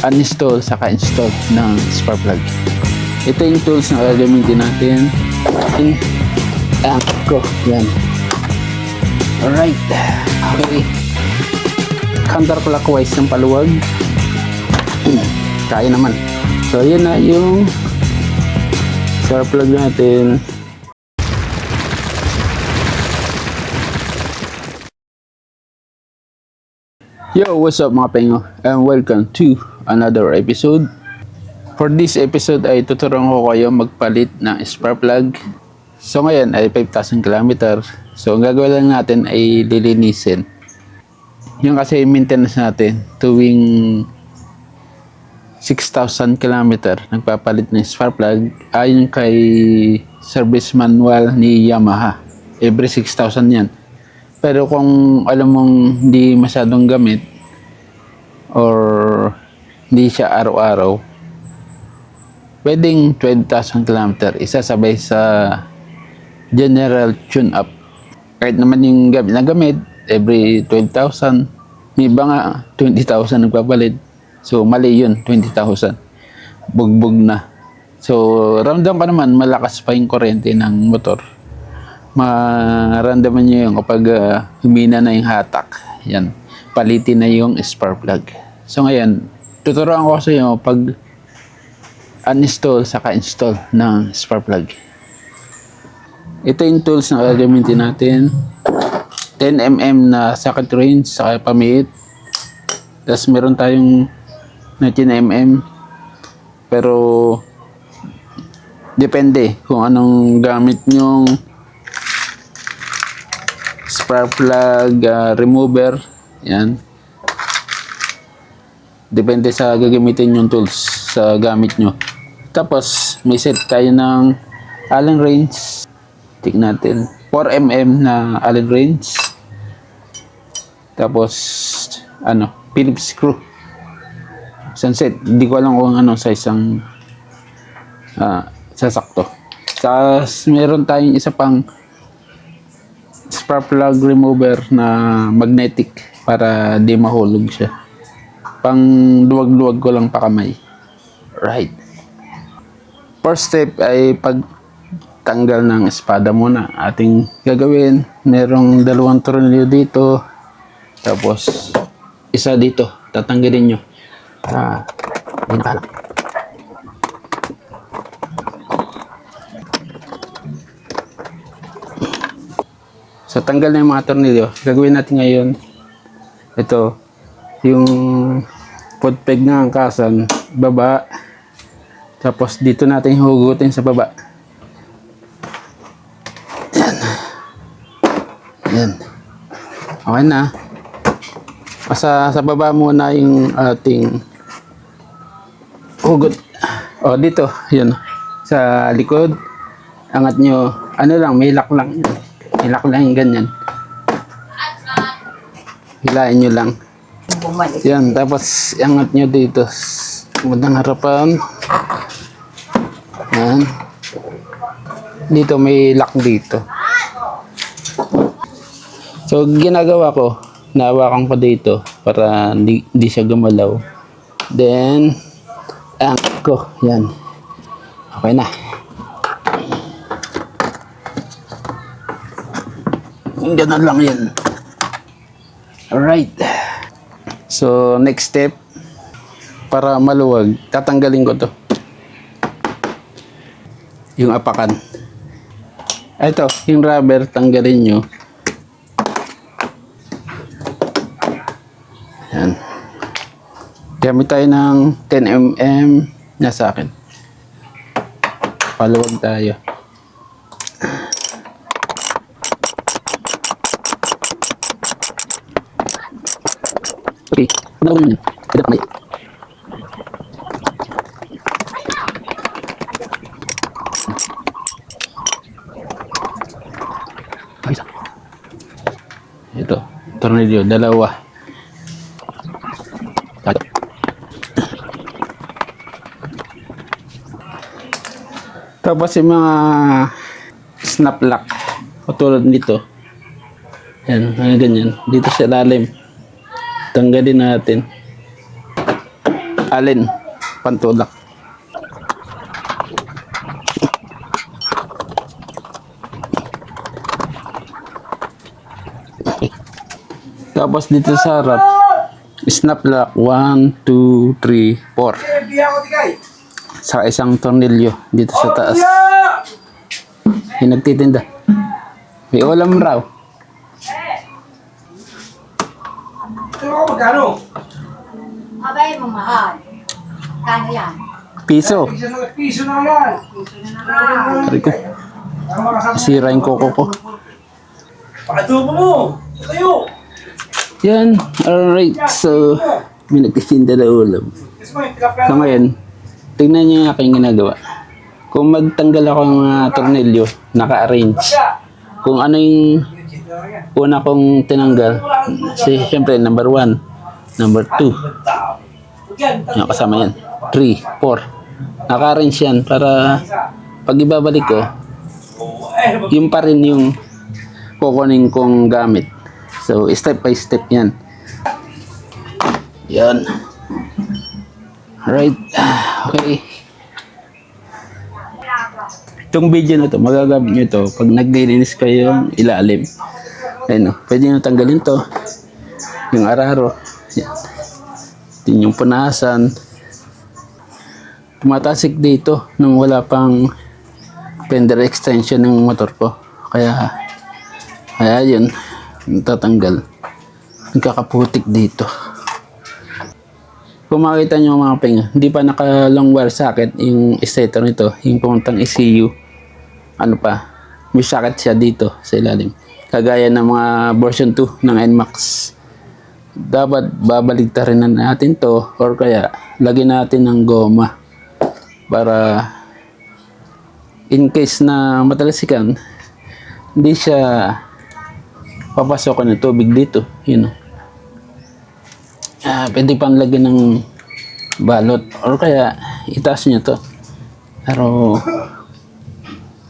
uninstall saka install ng spark plug. Ito yung tools na gagamitin natin. Yan. Alright. Okay. Counterclockwise ng paluwag. Kaya naman. So, yun na yung spark plug natin. Yo, what's up mga pengo? And welcome to another episode. For this episode ay tuturuan ko kayo magpalit ng spark plug. So ngayon ay 5,000 km. So ang gagawin lang natin ay lilinisin. Yung kasi maintenance natin tuwing 6,000 km nagpapalit ng spark plug ayon kay service manual ni Yamaha. Every 6,000 yan. Pero kung alam mong hindi masyadong gamit or hindi siya araw-araw, pwedeng 20,000 km isasabay sa general tune-up. Kahit naman yung gamit na gamit, every 12,000. May iba nga 20,000 nagpapalit. So mali yun, 20,000. Bugbog na. So ramdam pa naman, malakas pa yung kuryente ng motor. Maramdaman nyo yung kapag humina na yung hatak. Yan. Palitin na yung spark plug. So ngayon, tuturuan ko sa inyo pag uninstall saka install ng spark plug. Ito yung tools na gagamitin natin. 10mm na socket wrench saka pamihit. Tapos meron tayong 19mm. Pero depende kung anong gamit nyong spark plug remover. Yan. Depende sa gagamitin yung tools sa gamit nyo. Tapos may set tayo ng Allen wrench. Tignan natin 4mm na Allen wrench. Tapos Phillips screw. Sunset. Hindi ko alam kung ano sa isang sasakto. Tapos meron tayong isa pang spark plug remover na magnetic para di mahulog siya. Pang luwag-luwag ko lang pa kamay. Right. First step ay pagtanggal ng espada muna. Ating gagawin. Merong 2 tornilyo dito. Tapos isa dito. Tatanggalin nyo. Hindi nakalak. So, tanggal na yung mga tornilyo. Gagawin natin ngayon, ito, yung foot peg ng angkasan, baba. Tapos, dito natin hugutin sa baba. Yan. Okay na. Sa baba muna yung ating hugot. O, dito. Yan. Sa likod. Angat nyo. Ano lang, may lock lang. Hilak lang yung ganyan. Hilain nyo lang. Yan, tapos iangat nyo dito. Magandang harapan. Yan. Dito may lock dito. So, ginagawa ko, nahawakan ko dito para hindi siya gumalaw. Then, angat ko. Yan. Okay na. Ganun lang yan. Alright. So, next step, para maluwag, tatanggalin ko to. Yung apakan. Ito, yung rubber, tanggalin nyo. Yan. Gamit tayo ng 10mm na sa akin. Paluwag tayo. Okay, pagdaw mo yun. Pagdaw kamay. Isa. Ito, tornilyo, 2. Tapos yung mga snap lock, tulad nito. Yan, ganyan. Dito sa ilalim. Tanggalin natin. Alin? Pantulak. Tapos dito sa harap, snap lock 1, 2, 3, 4. Sa isang tornilyo dito sa taas. Yung nagtitinda. May ulam raw. Ito ako magkano? Abay mo mahal. Kano yan? Piso. Piso na yan. Pari ko. Sira yung koko ko. Pakadubo mo. Tayo. Yan. Alright. So, may nagtitinda na ulam. So ngayon, tignan niyo yung aking ginagawa. Kung magtanggal ako ng mga tornilyo, naka-arrange. Kung ano yung una kong tinanggal, siyempre number 1, number 2, yung kasama yan, 3, 4. Naka-arrange yan para pag ibabalik ko, yung pa rin yung kukunin kong gamit. So, step by step yan. Yan. Right. Okay. Itong video na to, magagamit nyo to pag naglilinis kayo yung ilalim. Ayun o, pwede nyo tanggalin to. Yung araro. Yan. Yung punasan. Tumatasik dito nung wala pang fender extension ng motor ko. Kaya yun, tatanggal. Nagkakaputik dito. Kung makita nyo mga pinga, hindi pa naka long wire socket yung stator nito, yung pumuntang ECU. Ano pa, may socket siya dito sa ilalim. Kagaya ng mga version 2 ng NMAX. Dapat babaligtarin na natin to or kaya lagyan natin ng goma para in case na matalasikan, hindi siya papasok ng tubig dito. Yun o. Pwede pang lagyan ng balot or kaya itaas nyo to. Pero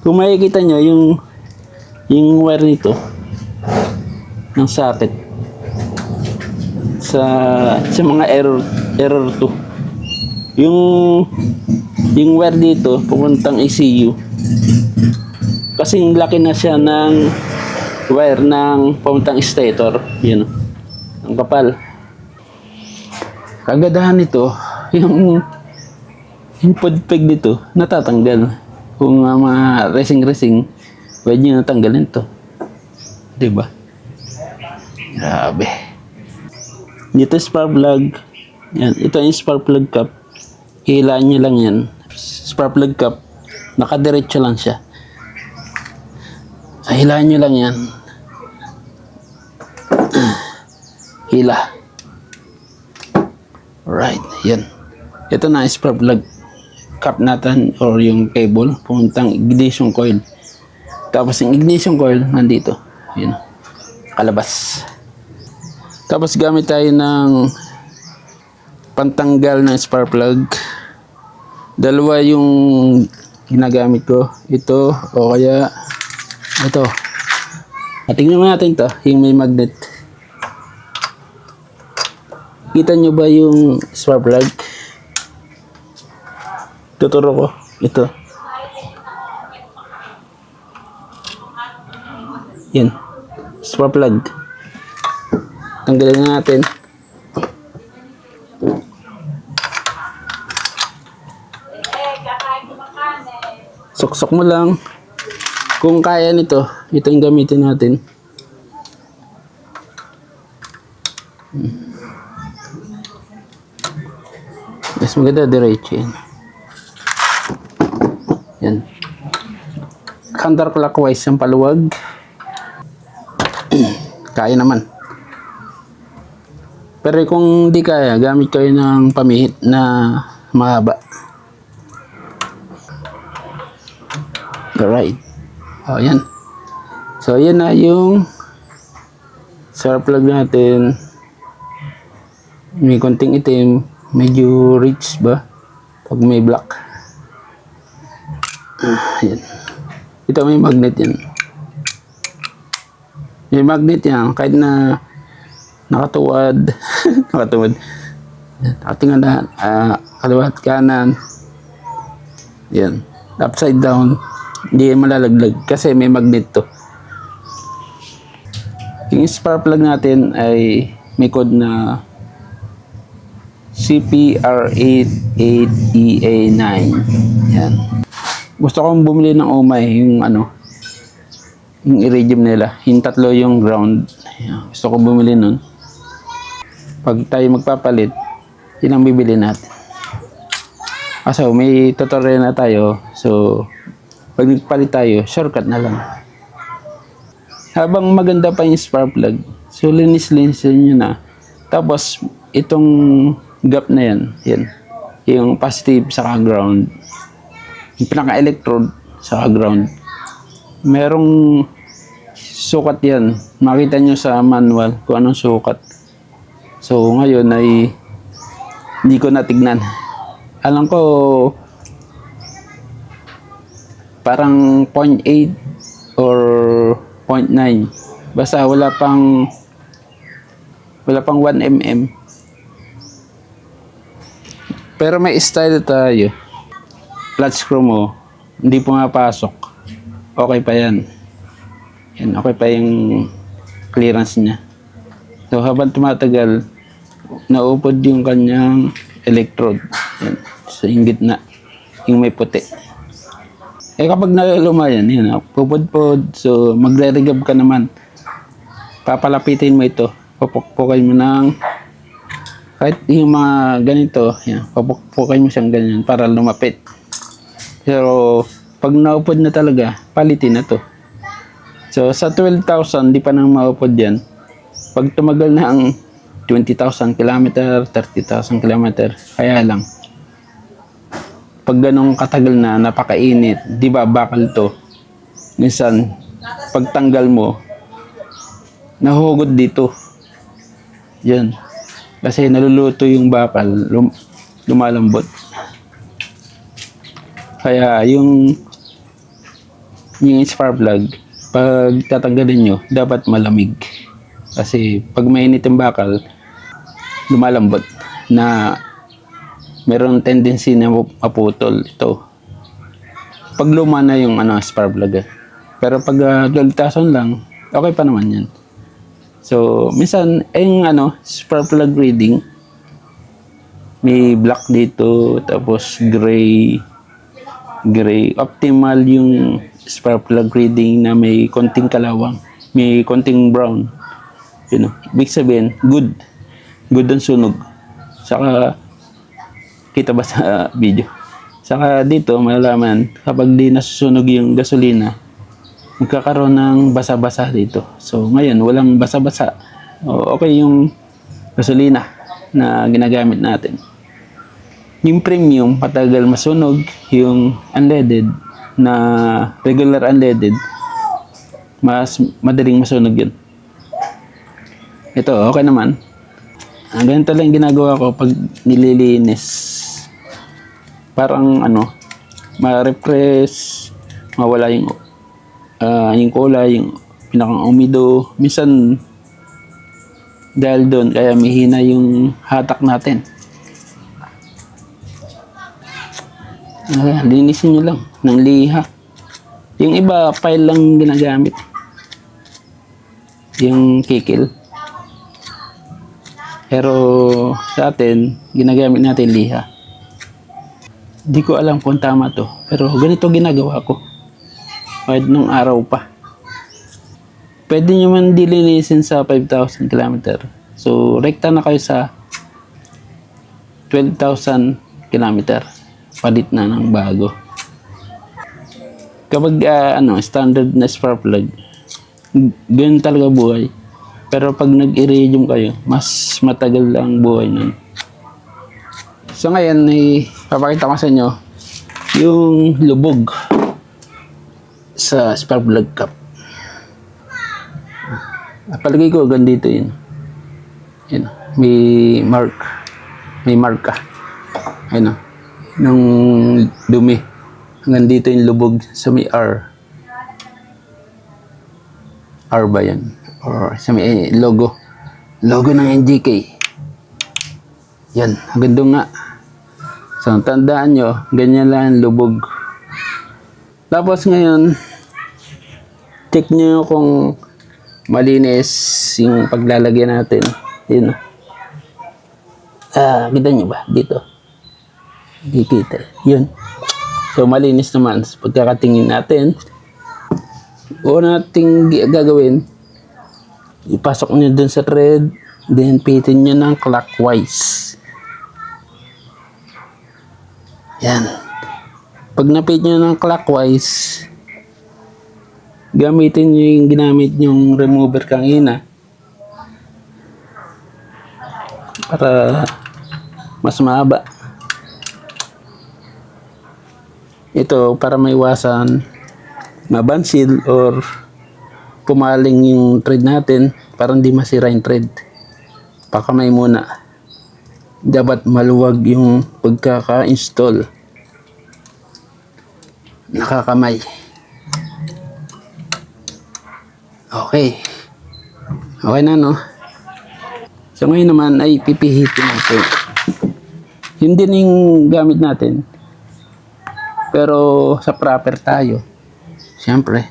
kung makikita nyo yung wire nito ng socket sa mga error 2, yung wire dito pupuntang ECU kasing laki na siya ng wire ng pupuntang stator. Yun, ang kapal. Kagadahan nito, yung foot peg dito, natatanggal. Kung mga racing, pwede nyo natanggalin to. Diba? Grabe. Dito spark plug. Yan, ito yung spark plug cap. Hilaan nyo lang yan. Spark plug cap, nakadiretso lang siya. Hilaan nyo lang yan. Hila. Right, yan. Ito na spark plug cap natin or yung cable puntang ignition coil. Tapos yung ignition coil nandito. Yan. Kalabas. Tapos gamit tayo ng pantanggal ng spark plug. Dalawa yung ginagamit ko. Ito o kaya ito. Tingnan mo natin to, yung may magnet. Kita nyo ba yung spark plug? Tuturo ko. Ito. Yan. Spark plug. Tanggalin na natin. Suksok mo lang. Kung kaya nito, ito yung gamitin natin. Mas maganda diretso yan. Yan. Counterclockwise yung paluwag. Kaya naman. Pero kung di kaya, gamit kayo ng pamihit na mahaba. Alright. O, yan. So, yan na yung spark plug natin. May konting itim. Medyo rich ba? Pag may black. Yan. Ito may magnet yan. May magnet yan. Kahit na nakatuwad. Nakatuwad. Yan. Nakatingin lahat. Kaliwa at kanan. Yan. Upside down. Hindi yan malalaglag kasi may magnet to. Yung spark plug natin ay may code na CPR88EA9. Yan. Gusto kong bumili ng umay, yung yung iridium nila. Yung tatlo yung ground. Yan. Gusto ko bumili nun. Pag tayo magpapalit, yun ang bibili natin. So, may tutorial na tayo. So, pag nagpalit tayo, shortcut na lang. Habang maganda pa yung spark plug, so linis-linisin nyo na. Tapos, itong gap na yan, yung positive sa ground, yung pinaka-electrode sa ground, merong sukat yan. Makita nyo sa manual kung anong sukat. So, ngayon ay hindi ko natignan. Alam ko, parang 0.8 or 0.9. Basta wala pang 1 mm. Pero may style tayo. Flat screw mo, hindi pumapasok. Okay pa yan. Yan, okay pa yung clearance niya. So habang tumatagal, naupod yung kanyang electrode. Yan, sa yung gitna. Yung may puti. Kapag naluluma yan, pupod-pod. So magre-regab ka naman. Papalapitin mo ito. Papukpukin mo ng kahit yung mga ganito, papukpukin mo siyang ganyan para lumapit. Pero pag naupod na talaga, palitin na to. So sa 12,000, di pa nang maupod yan. Pag tumagal na ang 20,000 km, 30,000 km, kaya lang. Pag ganong katagal na, napakainit, di ba bakal to? Minsan, pagtanggal mo, nahugot dito. Yan. Kasi naluluto yung bakal, lumalambot. Kaya yung spark plug, pag tatanggalin nyo, dapat malamig. Kasi pag mainit yung bakal, lumalambot na meron tendency na maputol ito. Pag luma na yung spark plug. Pero pag 12,000 lang, okay pa naman yan. So, minsan, yung spark plug reading, may black dito, tapos gray. Optimal yung spark plug reading na may konting kalawang, may konting brown. Ibig sabihin, good ang sunog. Saka, kita ba sa video? Saka dito, malalaman, kapag di nasusunog yung gasolina, magkakaroon ng basa-basa dito. So, ngayon, walang basa-basa. Okay yung gasolina na ginagamit natin. Yung premium, patagal masunog. Yung unleaded, na regular unleaded, mas madaling masunog yun. Ito, okay naman. Ganito lang ginagawa ko pag nililinis. Parang ma-refresh, mawala yung kulay, yung pinakang umido. Minsan, dahil doon, kaya mahina yung hatak natin. Linisin nyo lang ng liha. Yung iba, file lang ginagamit. Yung kikil. Pero sa atin, ginagamit natin liha. Di ko alam kung tama to. Pero ganito ginagawa ko. Kahit nung araw pa. Pwede nyo man dilinisin sa 5,000 km. So, rekta na kayo sa 12,000 km. Palit na ng bago. Kapag standard na spark plug, ganun talaga buhay. Pero pag nag-iridium kayo, mas matagal ang buhay nun. So ngayon, papakita ko sa inyo yung lubog sa spark plug cap. Palagay ko, ganito yun. Yan. May marka. Ayun o. Nung dumi. Hanggang dito yung lubog sa may R. R ba yan? Or sa may logo. Logo ng NGK. Yan, ganda nga. So, tandaan nyo, ganyan lang lubog. Tapos ngayon, check nyo kung malinis yung paglalagyan natin. Yun. Kita nyo ba? Dito. Hindi kita. Yun. So, malinis naman. So, pagkakatingin natin, una nating gagawin, ipasok nyo dun sa thread, then pitin nyo ng clockwise. Yan. Pag napit nyo ng clockwise, gamitin nyo yung ginamit nyong remover kanina para mas mahaba. Ito para maiwasan mabansil or pumaling yung thread natin para hindi masira yung thread. Pakamay muna. Dapat maluwag yung pagkaka-install. Nakakamay. Okay. Okay na, no? So ngayon naman ay pipihitin natin. Yun din yung gamit natin. Pero sa proper tayo. Siyempre.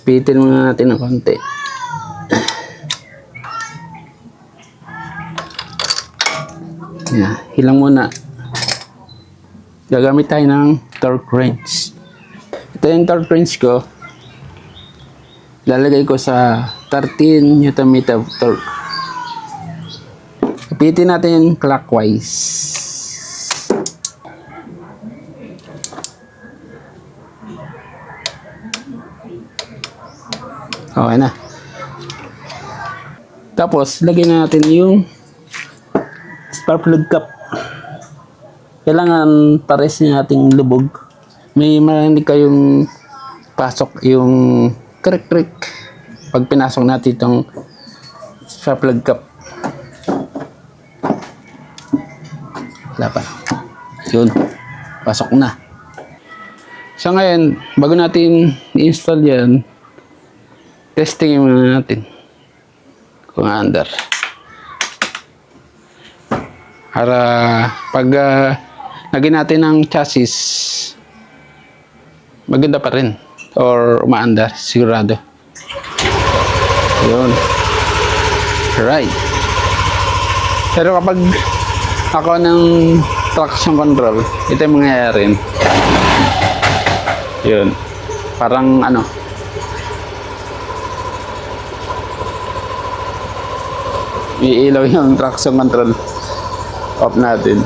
Pihitin muna natin ng konti. Yan. Hilang muna. Gagamit tayo ng torque wrench. Ito yung torque wrench ko. Lalagay ko sa 13 Nm torque. Pihitin natin clockwise. Okay na. Tapos, lagyan natin yung spark plug cap. Kailangan pares yung ating lubog. May marinig kayong pasok yung krik-krik pag pinasok natin itong spark plug cap. Wala pa. Yun. Pasok na. So ngayon, bago natin i-install yan, testing muna natin kung under. Para pag lagyan natin ng chassis, maganda pa rin or umaandar, sigurado. Yun. Right. Pero kapag ako ng traction control, ito yung mangyayari. Yun. Parang ano, iilaw yung traction control. Off natin.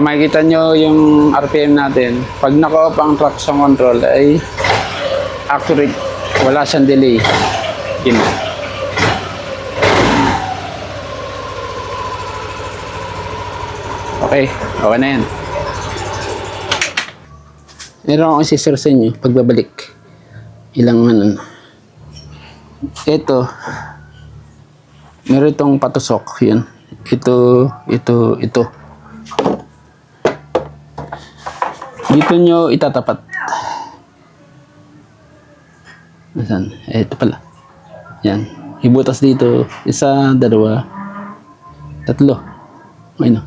Makikita nyo yung RPM natin. Pag naka-off ang traction control ay accurate. Wala siyang delay. Yun. Okay. Okay na yan. Meron akong isisir sa inyo pagbabalik. Ilang ano. Ito. Meron itong patusok. Yun. Ito. Dito nyo itatapat. Nasaan? Ito pala. Yan. Ibutas dito. Isa, dalawa, tatlo. Ayun o.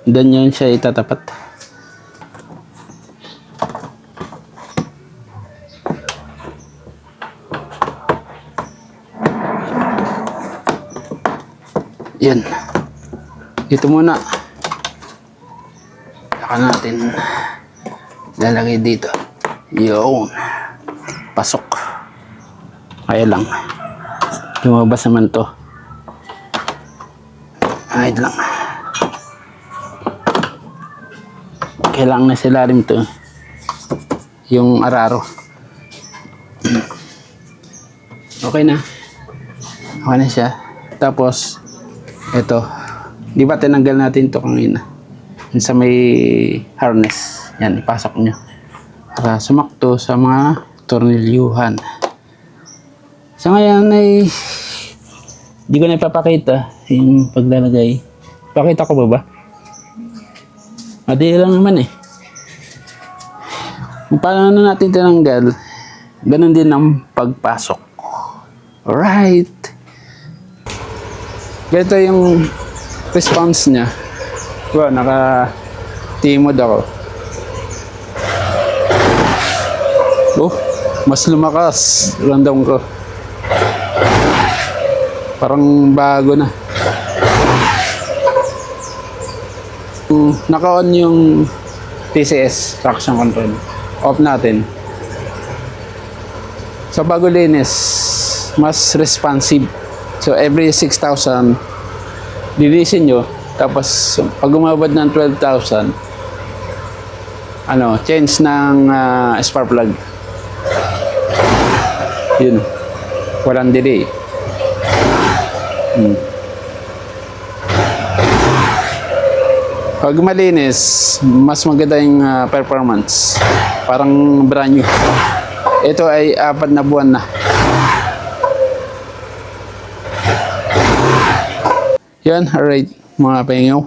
Ganyan siya itatapat. Yan. Ito muna. Saka natin lalagay dito. Yun. Pasok. Kaya lang. Lumabas naman to. Ayun lang. Kailangan na sa ilalim to. Yung araro. Okay na. Okay na siya. Tapos, ito. Di ba tinanggal natin to kanina? Sa may harness. Yan, ipasok nyo. Para sumakto sa mga tornilyuhan. Sa ngayon ay di ko na ipapakita yung paglalagay. Pakita ko ba ba? Madali lang naman eh. Paano natin tinanggal, ganun din ang pagpasok. Alright. Ganito yung response niya. Wow, naka-timod ako. Oh, mas lumakas. Random ko. Parang bago na. Naka-on yung TCS, traction control. Off natin. Sa bago linis, mas responsive. So every 6,000, linisin nyo. Tapos pag umabot ng 12,000, change ng spark plug. Yun. Walang delay. Pag malinis, mas maganda yung performance. Parang brand new. Ito ay 4 na buwan na. Yan, alright mga pengaw.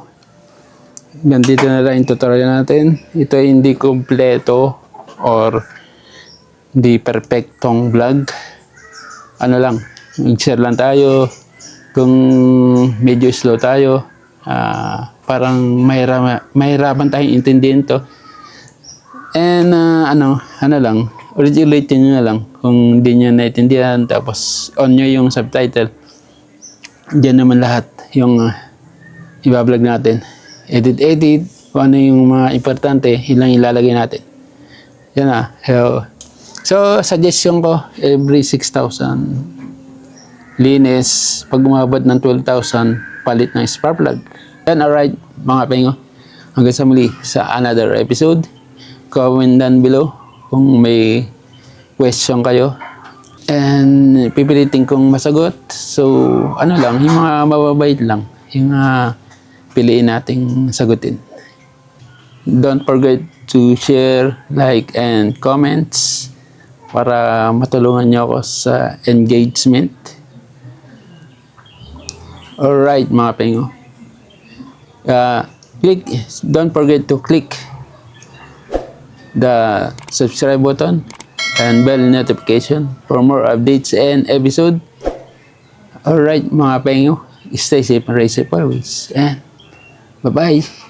Ganito na lang yung tutorial natin. Ito ay hindi kompleto or hindi perfectong vlog. Ano lang, mag-share lang tayo. Kung medyo slow tayo, parang mahirapan tayong intindihin to. And ano lang, ulit-ulitin nyo na lang kung hindi nyo naiintindihan, tapos on nyo yung subtitle. Diyan naman lahat yung ibablog natin. Edit, kung ano yung mga importante, ilang ilalagay natin. Yan na. So, suggestion ko, every 6,000 linis, pag umabot ng 12,000, palit ng spark plug. Yan, alright, mga pengo. Hanggang sa muli sa another episode. Comment down below kung may question kayo. And pipilitin kong masagot. So, yung mga mababait lang. Yung piliin nating sagutin. Don't forget to share, like, and comments para matulungan nyo ako sa engagement. Alright, mga pengo. Don't forget to click the subscribe button and bell notification for more updates and episode. Alright, mga pengo. Stay safe and raise safe always. And bye-bye.